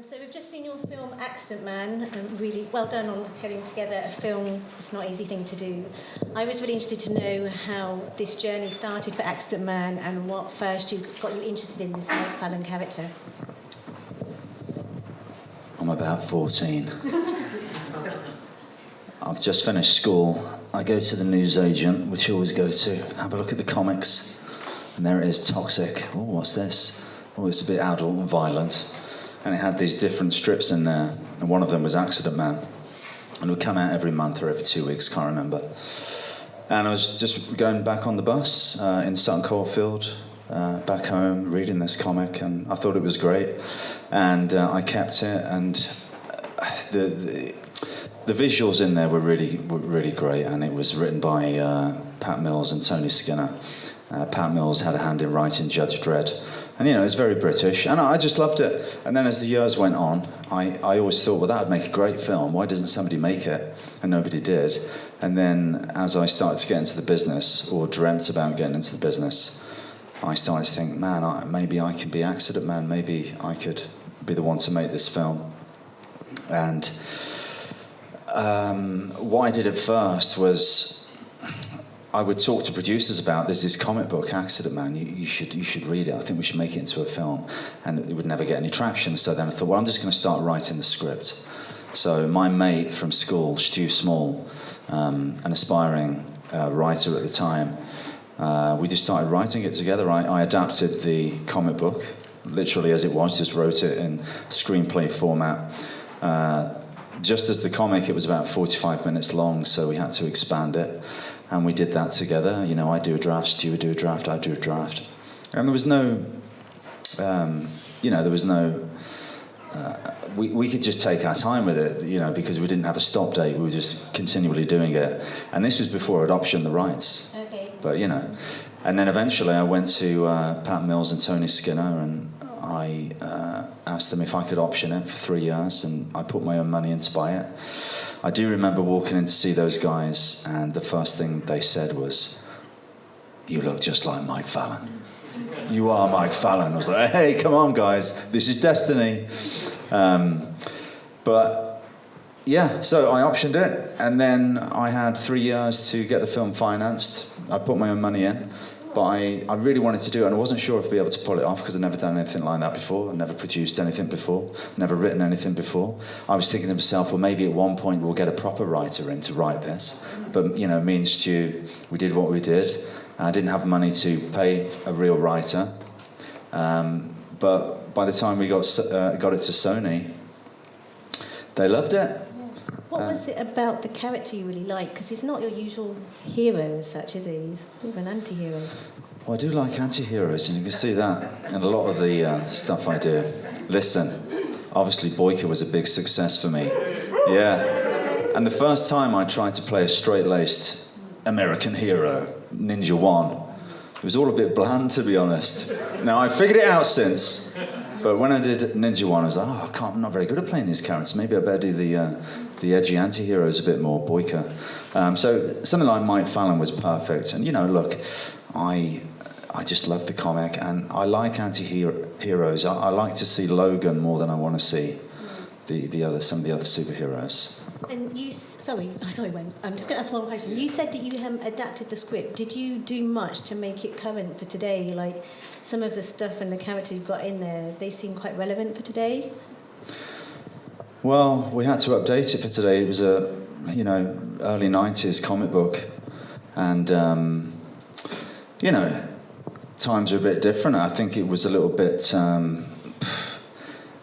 So we've just seen your film Accident Man, really well done on putting together a film. It's not an easy thing to do. I was really interested to know how this journey started for Accident Man and what first got you interested in this Mike Fallon character. I'm about 14. I've just finished school. I go to the newsagent, which I always go to, have a look at the comics. And there it is, Toxic. Oh, what's this? Oh, it's a bit adult and violent. And it had these different strips in there, and one of them was Accident Man. And it would come out every month or every 2 weeks, can't remember. And I was just going back on the bus in Sutton Coldfield, back home, reading this comic, and I thought it was great. And I kept it, and the visuals in there were really great, and it was written by Pat Mills and Tony Skinner. Pat Mills had a hand in writing Judge Dredd. And, it's very British, and I just loved it. And then as the years went on, I always thought, well, that would make a great film. Why doesn't somebody make it? And nobody did. And then as I started to get into the business, or dreamt about getting into the business, I started to think, man, maybe I can be Accident Man. Maybe I could be the one to make this film. And what I did at first was I would talk to producers about, there's this comic book, Accident Man, you should read it. I think we should make it into a film. And it would never get any traction. So then I thought, well, I'm just going to start writing the script. So my mate from school, Stu Small, an aspiring writer at the time, we just started writing it together. I adapted the comic book, literally as it was, just wrote it in screenplay format. Just as the comic, it was about 45 minutes long, so we had to expand it. And we did that together. I do a draft, Stu would do a draft, I'd do a draft. And there was no, we could just take our time with it, because we didn't have a stop date. We were just continually doing it. And this was before I'd optioned the rights. Okay. But, and then eventually I went to Pat Mills and Tony Skinner, and I asked them if I could option it for 3 years, and I put my own money in to buy it. I do remember walking in to see those guys, and the first thing they said was, "You look just like Mike Fallon. You are Mike Fallon." I was like, hey, come on, guys. This is destiny. But, yeah, so I optioned it, and then I had 3 years to get the film financed. I put my own money in. But I really wanted to do it, and I wasn't sure if I'd be able to pull it off because I'd never done anything like that before. I'd never produced anything before, never written anything before. I was thinking to myself, well, maybe at one point we'll get a proper writer in to write this. But, me and Stu, we did what we did. I didn't have money to pay a real writer. But by the time we got it to Sony, they loved it. What was it about the character you really liked? Because he's not your usual hero as such, is he? He's a bit of an anti-hero. Well, I do like anti-heroes, and you can see that in a lot of the stuff I do. Listen, obviously Boyka was a big success for me. Yeah. And the first time I tried to play a straight-laced American hero, Ninja One, it was all a bit bland, to be honest. Now, I figured it out since. But when I did Ninja One, I was like, I'm not very good at playing these characters. Maybe I better do the edgy anti-heroes a bit more, Boyka. So something like Mike Fallon was perfect. And, look, I just love the comic, and I like anti-heroes. I like to see Logan more than I want to see some of the other superheroes. And Wayne. I'm just going to ask one question. You said that you adapted the script. Did you do much to make it current for today? Like, some of the stuff and the characters you've got in there, they seem quite relevant for today? Well, we had to update it for today. It was a, early 90s comic book. And, times are a bit different. I think it was a little bit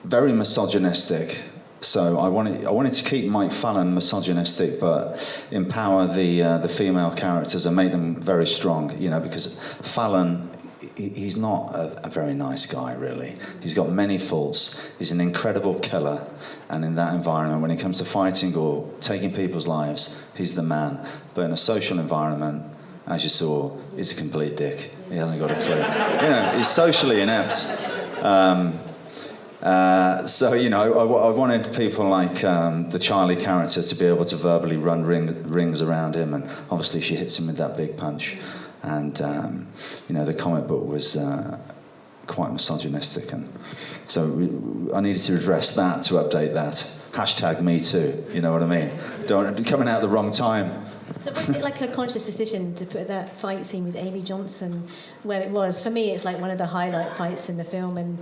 very misogynistic. So I wanted to keep Mike Fallon misogynistic, but empower the female characters and make them very strong. Because Fallon, he's not a very nice guy, really. He's got many faults. He's an incredible killer, and in that environment, when it comes to fighting or taking people's lives, he's the man. But in a social environment, as you saw, he's a complete dick. He hasn't got a clue. He's socially inept. I wanted people like the Charlie character to be able to verbally run rings around him, and obviously she hits him with that big punch. And, the comic book was quite misogynistic, and so I needed to address that, to update that. Hashtag me too, you know what I mean? Don't be coming out at the wrong time. So was it like a conscious decision to put that fight scene with Amy Johnson where it was? For me, it's like one of the highlight fights in the film, and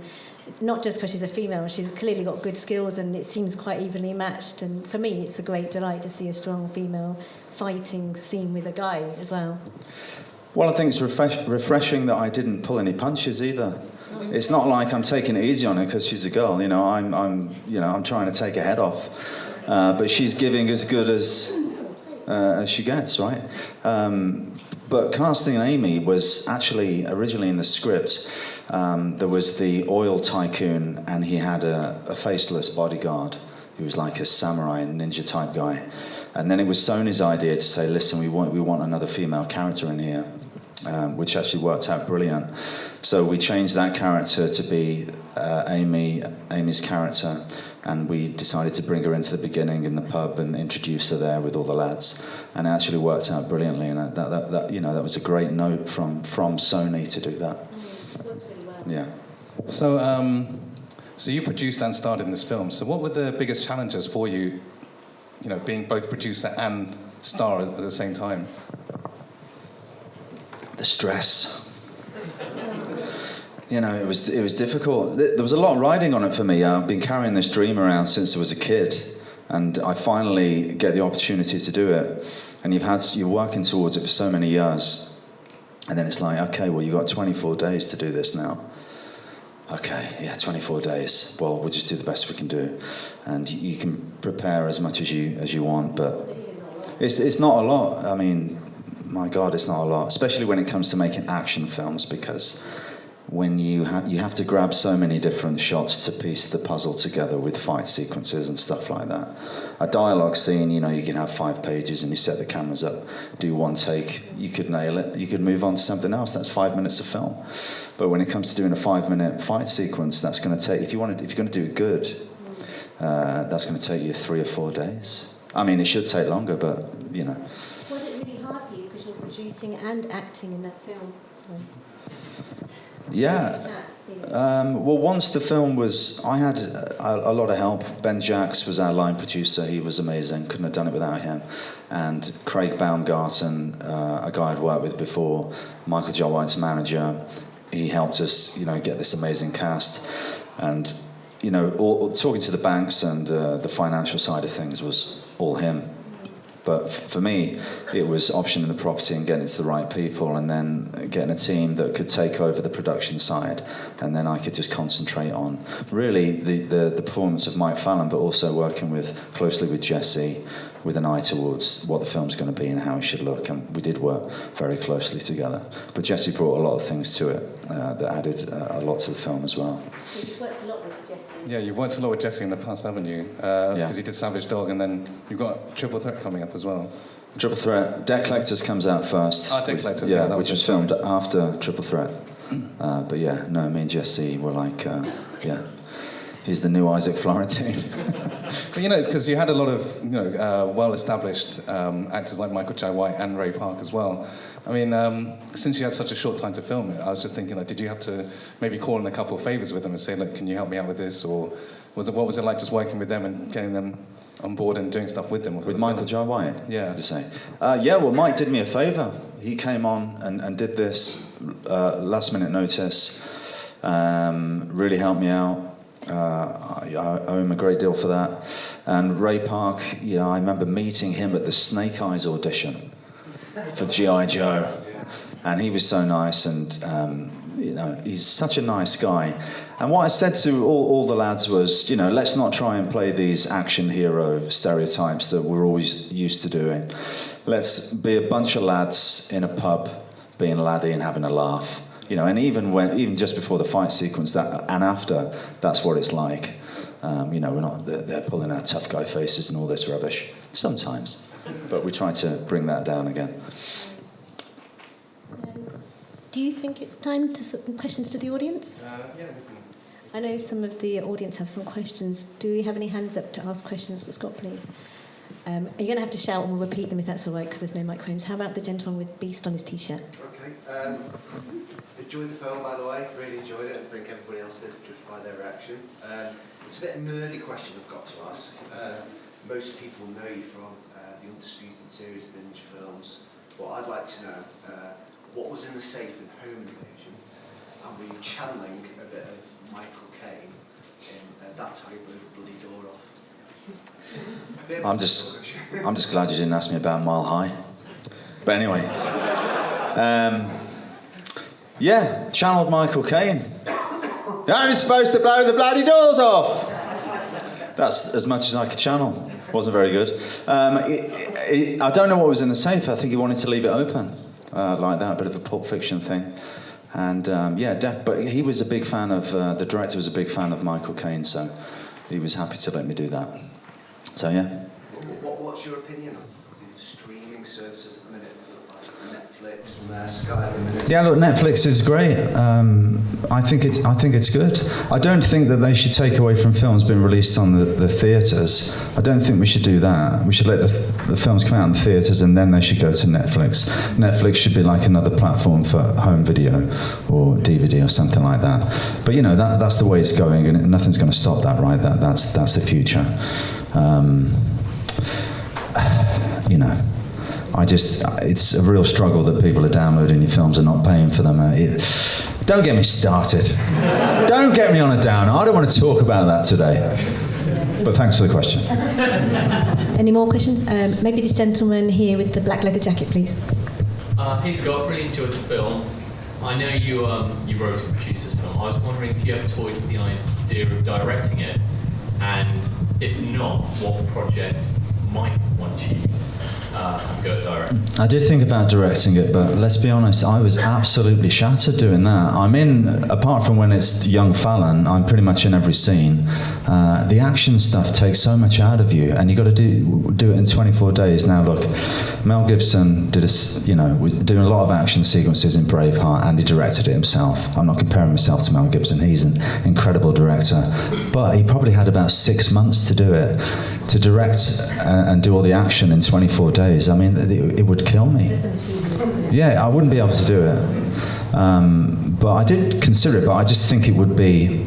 not just because she's a female, she's clearly got good skills and it seems quite evenly matched. And for me, it's a great delight to see a strong female fighting scene with a guy as well. Well, I think it's refreshing that I didn't pull any punches either. It's not like I'm taking it easy on her because she's a girl. You know, I'm trying to take her head off, but she's giving as good as she gets, right? But casting Amy was actually originally in the script. There was the oil tycoon, and he had a faceless bodyguard. He was like a samurai ninja type guy. And then it was Sony's idea to say, listen, we want another female character in here, which actually worked out brilliant. So we changed that character to be Amy's character, and we decided to bring her into the beginning in the pub and introduce her there with all the lads, and it actually worked out brilliantly. And that was a great note from Sony to do that. It works really well. Yeah. So you produced and starred in this film. So what were the biggest challenges for you, being both producer and star at the same time? The stress. It was difficult. There was a lot riding on it for me. I've been carrying this dream around since I was a kid, and I finally get the opportunity to do it. And you're working towards it for so many years, and then it's like, okay, well, you've got 24 days to do this now. Okay, yeah, 24 days. Well, we'll just do the best we can do, and you can prepare as much as you want, but it's not a lot. I mean, my God, it's not a lot, especially when it comes to making action films, because when you have to grab so many different shots to piece the puzzle together with fight sequences and stuff like that. A dialogue scene, you can have 5 pages and you set the cameras up, do one take, you could nail it, you could move on to something else. That's 5 minutes of film. But when it comes to doing a 5-minute fight sequence, that's going to take, if you're going to do it good, that's going to take you 3 or 4 days. I mean, it should take longer, but Was it really hard for you because you're producing and acting in that film? Sorry. Yeah. Well, once the film was, I had a lot of help. Ben Jacks was our line producer. He was amazing. Couldn't have done it without him. And Craig Baumgarten, a guy I'd worked with before, Michael J. White's manager, he helped us, get this amazing cast. And, talking to the banks and the financial side of things was all him. But for me, it was optioning the property and getting it to the right people, and then getting a team that could take over the production side, and then I could just concentrate on really the performance of Mike Fallon, but also working closely with Jesse with an eye towards what the film's going to be and how it should look, and we did work very closely together. But Jesse brought a lot of things to it that added a lot to the film as well. You've worked a lot with Jesse. Yeah, you've worked a lot with Jesse in the past, haven't you? Because you did Savage Dog, and then you've got Triple Threat coming up as well. Triple Threat. Debt Collectors comes out first. Debt Collectors, which was filmed after Triple Threat. But yeah, no, me and Jesse were like, he's the new Isaac Florentine. But it's because you had a lot of well-established actors like Michael J. White and Ray Park as well. I mean, since you had such a short time to film it, I was just thinking, did you have to maybe call in a couple of favours with them and say, look, can you help me out with this? Or what was it like just working with them and getting them on board and doing stuff with them? With Michael J. White? Yeah. You say? Well, Mike did me a favour. He came on and did this last-minute notice, really helped me out. I owe him a great deal for that. And Ray Park, I remember meeting him at the Snake Eyes audition for G.I. Joe, and he was so nice, and he's such a nice guy. And what I said to all the lads was, let's not try and play these action hero stereotypes that we're always used to doing. Let's be a bunch of lads in a pub being laddie and having a laugh. And even just before the fight sequence and after, that's what it's like. We're not they're pulling our tough guy faces and all this rubbish sometimes, but we try to bring that down again. Do you think it's time to questions to the audience? Yeah. I know some of the audience have some questions. Do we have any hands up to ask questions to Scott, please? You're going to have to shout and we'll repeat them if that's all right, because there's no microphones. How about the gentleman with Beast on his T-shirt? Okay. enjoyed the film, by the way. Really enjoyed it. I think everybody else did, judged by their reaction. It's a bit of a nerdy question I've got to ask. Most people know you from the Undisputed series of ninja films. But I'd like to know what was in the safe in Home Invasion, and were you channeling a bit of Michael Caine in that time of Bloody Door Off? I'm just glad you didn't ask me about Mile High. But anyway, yeah, channeled Michael Caine. You're only supposed to blow the bloody doors off. That's as much as I could channel. Wasn't very good. I don't know what was in the safe. I think he wanted to leave it open, like that, a bit of a Pulp Fiction thing. And but he was a big fan of, the director was a big fan of Michael Caine, so he was happy to let me do that. So yeah. What's your opinion of these streaming services at the minute, like Netflix and Sky at the minute? Yeah, look, Netflix is great. I think it's good. I don't think that they should take away from films being released on the theatres. I don't think we should do that. We should let the films come out in the theatres and then they should go to Netflix. Netflix should be like another platform for home video or DVD or something like that. But you know, that's the way it's going, and nothing's going to stop that, right? That's the future. You know, it's a real struggle that people are downloading your films and not paying for them. Don't get me started. Don't get me on a downer. I don't want to talk about that today. But thanks for the question. Any more questions? Maybe this gentleman here with the black leather jacket, please. Hey Scott, really enjoyed the film. I know you wrote and produced this film. I was wondering if you ever toyed with the idea of directing it, and if not, what project might want you go direct? I did think about directing it, but let's be honest, I was absolutely shattered doing that. I'm in, apart from when it's young Fallon, I'm pretty much in every scene. The action stuff takes so much out of you, and you got to do it in 24 days. Now look, Mel Gibson was doing a lot of action sequences in Braveheart, and he directed it himself. I'm not comparing myself to Mel Gibson, he's an incredible director. But he probably had about 6 months to do it. To direct and do all the action in 24 days, I mean, it would kill me. Yeah, I wouldn't be able to do it. But I did consider it, but I just think it would be...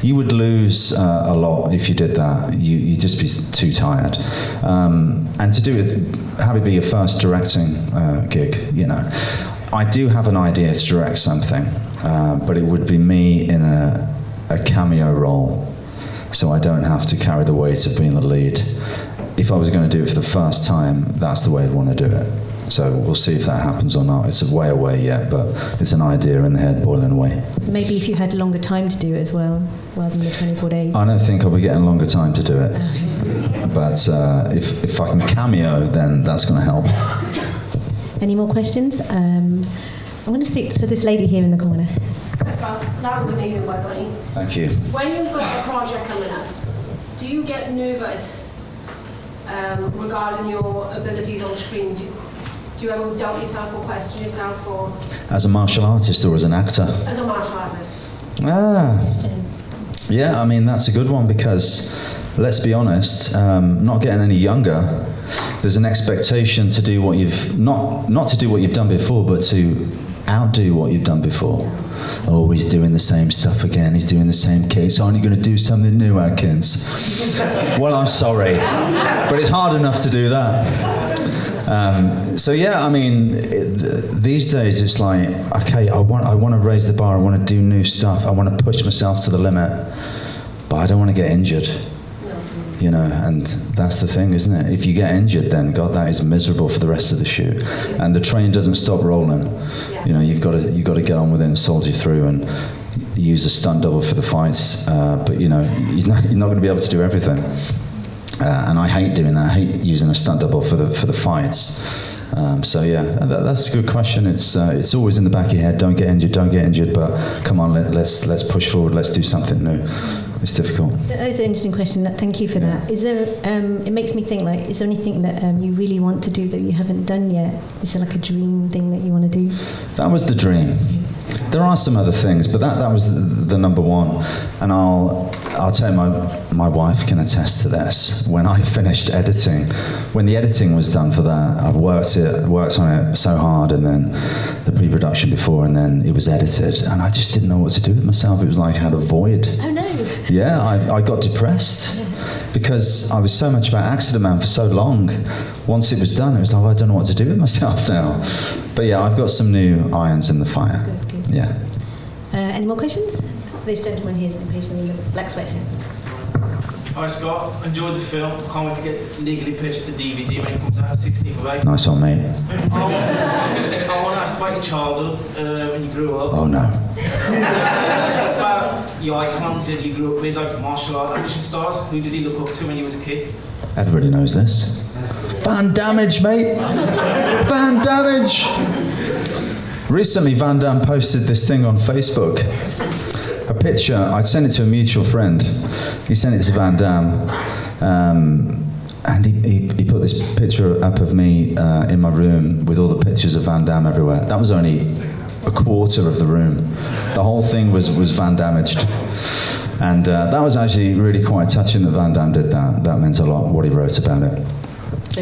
You would lose a lot if you did that. You'd just be too tired. And to do it, have it be your first directing gig, you know. I do have an idea to direct something, but it would be me in a cameo role, so I don't have to carry the weight of being the lead. If I was going to do it for the first time, that's the way I'd want to do it. So we'll see if that happens or not. It's a way away yet, but it's an idea in the head boiling away. Maybe if you had longer time to do it as well, rather than the 24 days. I don't think I'll be getting longer time to do it. But if I can cameo, then that's going to help. Any more questions? I want to speak to this lady here in the corner. That was amazing, by the way. Thank you. When you've got a project coming up, do you get nervous regarding your abilities on screen? Do you ever doubt yourself or question yourself? Or as a martial artist or as an actor? As a martial artist. Yeah, I mean, that's a good one because, let's be honest, not getting any younger, there's an expectation to do what you've, not to do what you've done before, but to outdo what you've done before. Oh, he's doing the same stuff again. He's doing the same case. Aren't you going to do something new, Adkins? Well, I'm sorry, but it's hard enough to do that. So yeah, I mean, these days it's like, okay, I want to raise the bar. I want to do new stuff. I want to push myself to the limit, but I don't want to get injured. You know, and that's the thing, isn't it? If you get injured, then God, that is miserable for the rest of the shoot. And the train doesn't stop rolling. You know, you've got to get on with it and soldier through and use a stunt double for the fights. But you know, you're not going to be able to do everything. And I hate doing that. I hate using a stunt double for the fights. So yeah, that's a good question. It's always in the back of your head. Don't get injured. But come on, let's push forward. Let's do something new. It's difficult. That is an interesting question. Thank you for that. Is there? It makes me think. Like, is there anything that you really want to do that you haven't done yet? Is there like a dream thing that you want to do? That was the dream. There are some other things, but that was the number one. And I'll tell you, my wife can attest to this. When I finished editing, when the editing was done for that, I worked on it so hard, and then the pre-production before, and then it was edited, and I just didn't know what to do with myself. It was like I had a void. Oh no. Yeah, I got depressed because I was so much about Accident Man for so long. Once it was done, it was like, well, I don't know what to do with myself now. But yeah, I've got some new irons in the fire. Good, good. Yeah. Any more questions? This gentleman here has been patiently in the black sweatshirt. Hi Scott, enjoyed the film. Can't wait to get legally pitched to DVD when it comes out 16th of April. Nice one, mate. I want to ask about your childhood when you grew up. Oh no. That's about your icons that you grew up with, like martial art action stars. Who did you look up to when you was a kid? Everybody knows this. Van Damage, mate. Van Damage. Recently, Van Damme posted this thing on Facebook. A picture, I'd sent it to a mutual friend. He sent it to Van Damme. And he put this picture up of me in my room with all the pictures of Van Damme everywhere. That was only a quarter of the room. The whole thing was Van Damaged. And that was actually really quite touching that Van Damme did that. That meant a lot, what he wrote about it.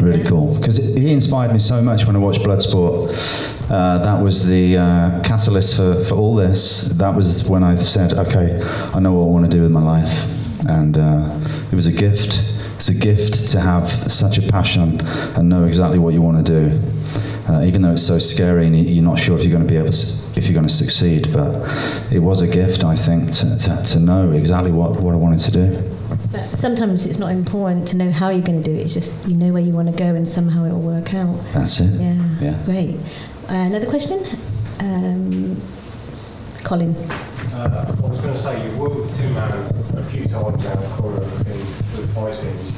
Really cool. Because he inspired me so much when I watched Bloodsport. That was the catalyst for all this. That was when I said, okay, I know what I want to do with my life. And it was a gift. It's a gift to have such a passion and know exactly what you want to do. Even though it's so scary and you're not sure if you're going to be able to, if you're going to succeed. But it was a gift, I think, to know exactly what I wanted to do. But sometimes it's not important to know how you're going to do it. It's just you know where you want to go and somehow it will work out. That's it. Yeah. Great. Another question? Colin. I was going to say, you've worked with Two Man a few times now, choreographing the fight scenes.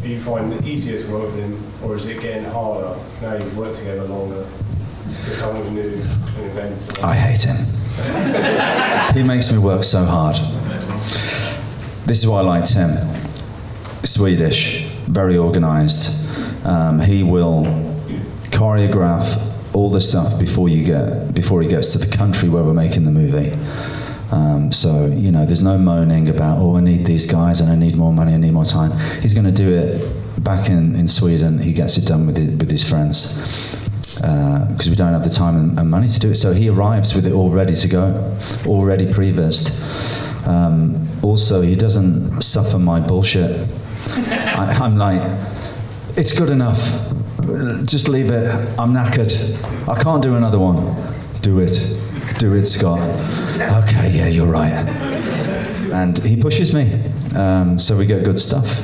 Do you find it easier to work with him, or is it getting harder now you've worked together longer to come with new events? I hate him. He makes me work so hard. This is why I liked him. Swedish, very organised. He will choreograph all the stuff before he gets to the country where we're making the movie. So, you know, there's no moaning about, oh, I need these guys and I need more money, I need more time. He's going to do it back in Sweden. He gets it done with his friends because we don't have the time and money to do it. So he arrives with it all ready to go, already prevised. Also, he doesn't suffer my bullshit. I'm like, it's good enough. Just leave it. I'm knackered. I can't do another one. Do it. Do it, Scott. Okay, yeah, you're right. And he pushes me, so we get good stuff.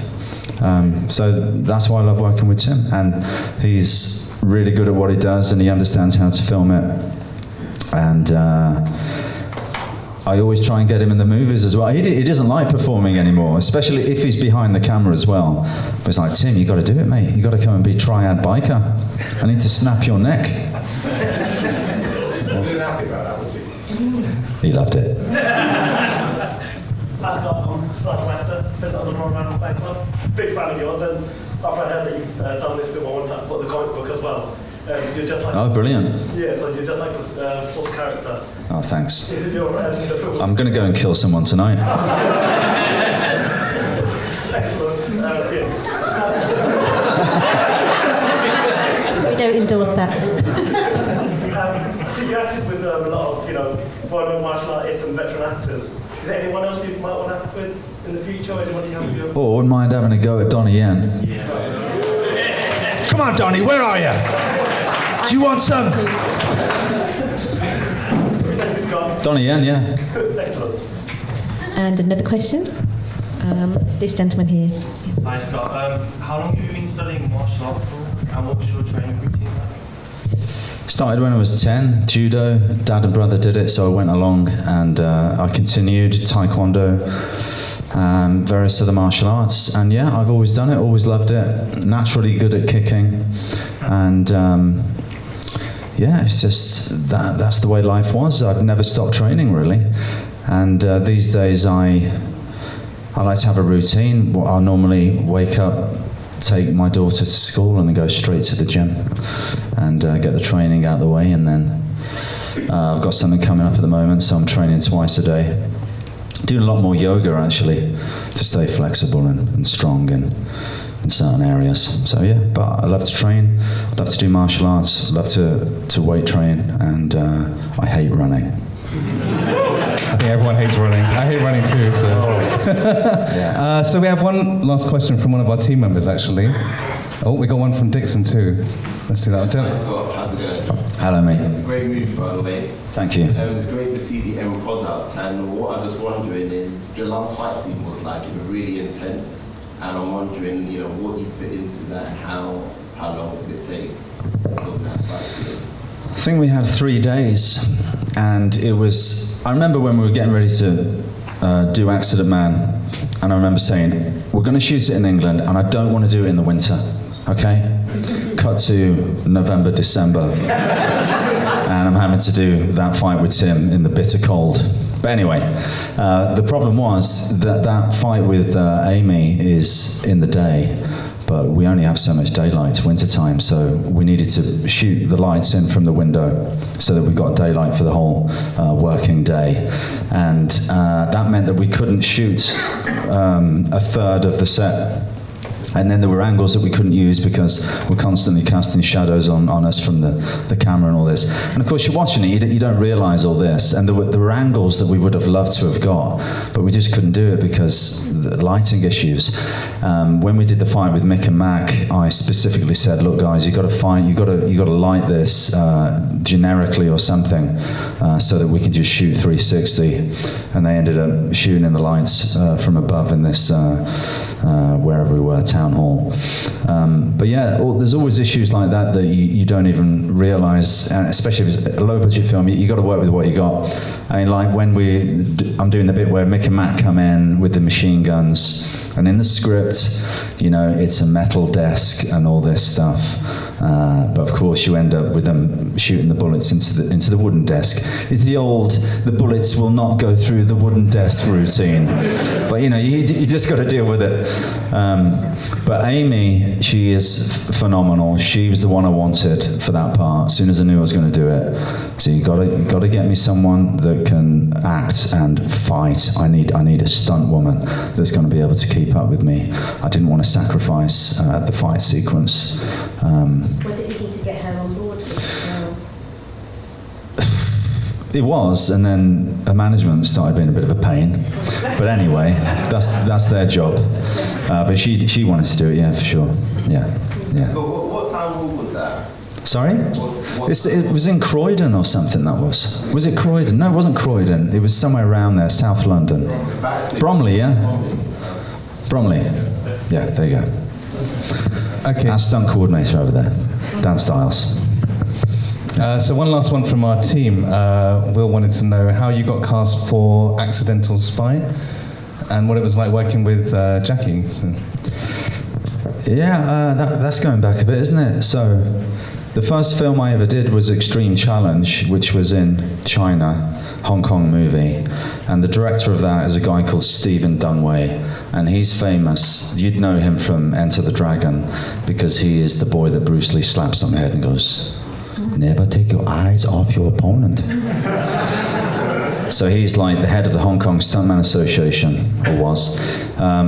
So that's why I love working with Tim. And he's really good at what he does, and he understands how to film it. And I always try and get him in the movies as well. He doesn't like performing anymore, especially if he's behind the camera as well. But it's like, Tim, you got to do it, mate. You got to come and be triad biker. I need to snap your neck. He loved it. Last got on Cyclester, been on the Royal Round Fan Club. Big fan of yours, and after I heard that you've done this film, I want to put the comic book as well. You're just like. Oh, brilliant. Yeah, so you're just like the source character. Oh, thanks. You're, I'm going to go and kill someone tonight. excellent. Yeah. We don't endorse that. So you acted with a lot of, well-known martial artists and veteran actors. Is there anyone else you might want to act with in the future? Anybody help you? Oh, I wouldn't mind having a go at Donnie Yen. Yeah. Come on, Donnie, where are you? Do you want some? Thank you, Scott. Donnie Yen, yeah. Excellent. And another question? This gentleman here. Hi Scott, how long have you been studying martial arts for, and what was your training routine like? Started when I was 10, judo. Dad and brother did it, so I went along and I continued taekwondo, various other martial arts. And yeah, I've always done it, always loved it. Naturally good at kicking. And yeah, it's just that's the way life was. I've never stopped training, really. And these days I like to have a routine. I'll normally wake up, take my daughter to school and then go straight to the gym and get the training out of the way, and then I've got something coming up at the moment, so I'm training twice a day. Doing a lot more yoga, actually, to stay flexible and strong in certain areas. So yeah, but I love to train, I love to do martial arts, I love to weight train, and I hate running. I think everyone hates running. I hate running too. So, so we have one last question from one of our team members, actually. Oh, we got one from Dixon too. Let's see that. How's it going? Hello, mate. Great movie, by the way. Thank you. It's great to see the end product, and what I was wondering is, the last fight scene was like, it was really intense, and I'm wondering, you know, what you put into that, and how long did it take to film that fight scene? I think we had 3 days, and it was, I remember when we were getting ready to do Accident Man, and I remember saying, we're going to shoot it in England, and I don't want to do it in the winter, okay? Cut to November, December, and I'm having to do that fight with Tim in the bitter cold. But anyway, the problem was that fight with Amy is in the day, but we only have so much daylight, wintertime, so we needed to shoot the lights in from the window so that we got daylight for the whole working day. And that meant that we couldn't shoot a third of the set. And then there were angles that we couldn't use because we're constantly casting shadows on us from the camera and all this. And of course, you're watching it, you don't realize all this. And there were angles that we would have loved to have got, but we just couldn't do it because the lighting issues. When we did the fight with Mick and Mac, I specifically said, look guys, you've got to light this generically or something so that we can just shoot 360. And they ended up shooting in the lights from above in this, wherever we were, town hall. But yeah, there's always issues like that you don't even realize, and especially if it's a low budget film, you got to work with what you got. I mean, like when I'm doing the bit where Mick and Matt come in with the machine guns, and in the script, you know, it's a metal desk and all this stuff. But of course, you end up with them shooting the bullets into the wooden desk. It's the bullets will not go through the wooden desk routine. But you know, you just got to deal with it. But Amy, she is phenomenal. She was the one I wanted for that part. As soon as I knew I was going to do it, so you got to get me someone that can act and fight. I need a stunt woman that's going to be able to keep up with me. I didn't want to sacrifice the fight sequence. Was it easy to get her on board? It was, and then her management started being a bit of a pain. But anyway, that's their job. But she wanted to do it, yeah, for sure. Yeah. So what town hall was that? Sorry? It was in Croydon or something, that was. Was it Croydon? No, it wasn't Croydon. It was somewhere around there, South London. Bromley, yeah? Bromley. Yeah, there you go. Okay. Our stunt coordinator over there, Dan Stiles. So one last one from our team. Will wanted to know how you got cast for Accidental Spy and what it was like working with Jackie. So. Yeah, that's going back a bit, isn't it? So the first film I ever did was Extreme Challenge, which was in China, Hong Kong movie. And the director of that is a guy called Stephen Dunway. And he's famous. You'd know him from Enter the Dragon because he is the boy that Bruce Lee slaps on the head and goes, "Never take your eyes off your opponent." So he's like the head of the Hong Kong Stuntman Association, or was.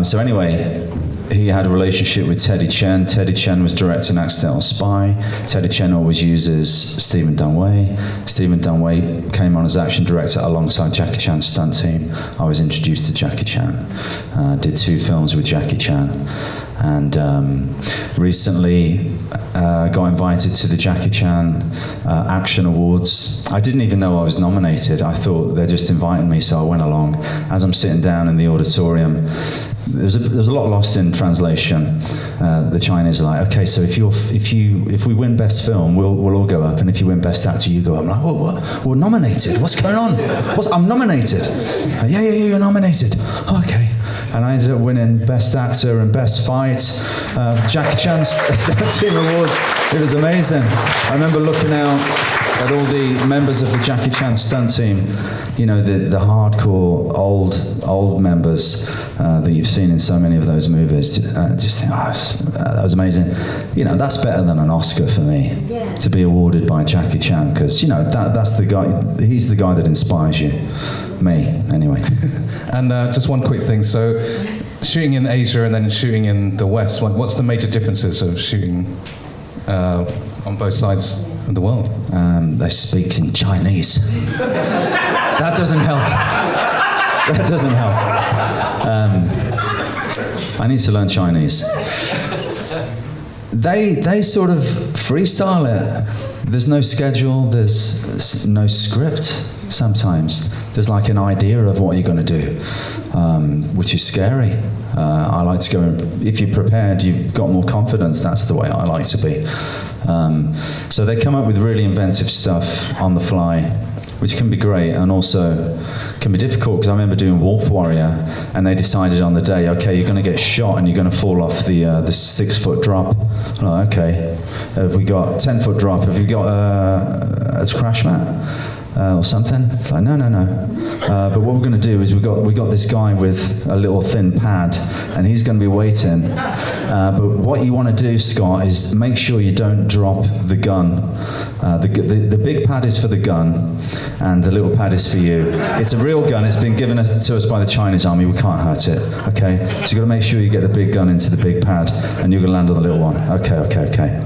So anyway, he had a relationship with Teddy Chen. Teddy Chen was directing Accidental Spy. Teddy Chen always uses Stephen Dunway. Stephen Dunway came on as action director alongside Jackie Chan's stunt team. I was introduced to Jackie Chan. Did 2 films with Jackie Chan. And recently got invited to the Jackie Chan Action Awards. I didn't even know I was nominated. I thought they're just inviting me, so I went along. As I'm sitting down in the auditorium, there's a lot lost in translation. The Chinese are like, okay, so if we win best film, we'll all go up, and if you win best actor, you go up. I'm like, what? We're nominated. What's going on? I'm nominated. Yeah, you're nominated. Oh, okay. And I ended up winning Best Actor and Best Fight, Jackie Chan's Stunt Team Awards. It was amazing. I remember looking out at all the members of the Jackie Chan stunt team, you know, the hardcore old members, that you've seen in so many of those movies. Just think, that was amazing. You know, that's better than an Oscar for me, to be awarded by Jackie Chan, because, you know, that's the guy, he's the guy that inspires you. Me, anyway. And just one quick thing. So, shooting in Asia and then shooting in the West, what's the major differences of shooting on both sides of the world? They speak in Chinese. That doesn't help. That doesn't help. I need to learn Chinese. They sort of freestyle it. There's no schedule, there's no script sometimes. There's like an idea of what you're going to do, which is scary. I like to go, if you're prepared, you've got more confidence. That's the way I like to be. So they come up with really inventive stuff on the fly, which can be great and also can be difficult, because I remember doing Wolf Warrior and they decided on the day, okay, you're going to get shot and you're going to fall off the 6-foot drop. I'm like, okay, have we got 10-foot drop? Have you got a crash mat? Or something. It's like, no. But what we're going to do is we got this guy with a little thin pad, and he's going to be waiting. But what you want to do, Scott, is make sure you don't drop the gun. The big pad is for the gun, and the little pad is for you. It's a real gun. It's been given to us by the Chinese army. We can't hurt it. Okay. So you've got to make sure you get the big gun into the big pad, and you're going to land on the little one. Okay.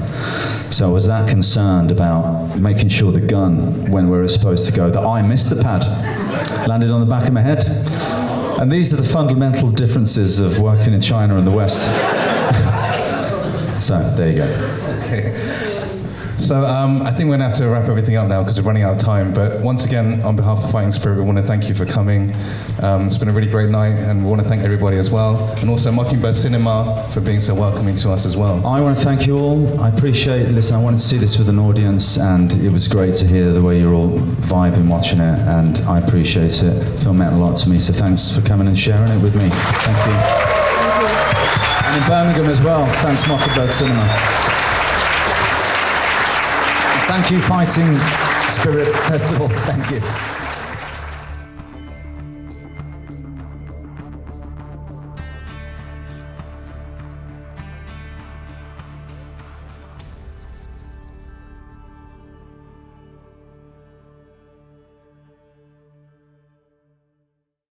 So I was that concerned about making sure the gun went where it's supposed to go that I missed the pad, landed on the back of my head. And these are the fundamental differences of working in China and the West. So there you go. Okay. So I think we're going to have to wrap everything up now because we're running out of time. But once again, on behalf of Fighting Spirit, we want to thank you for coming. It's been a really great night, and we want to thank everybody as well. And also Mockingbird Cinema for being so welcoming to us as well. I want to thank you all. I appreciate it. Listen, I wanted to see this with an audience, and it was great to hear the way you're all vibing watching it, and I appreciate it. The film meant a lot to me, so thanks for coming and sharing it with me. Thank you. And in Birmingham as well, thanks Mockingbird Cinema. Thank you, Fighting Spirit Festival. Thank you.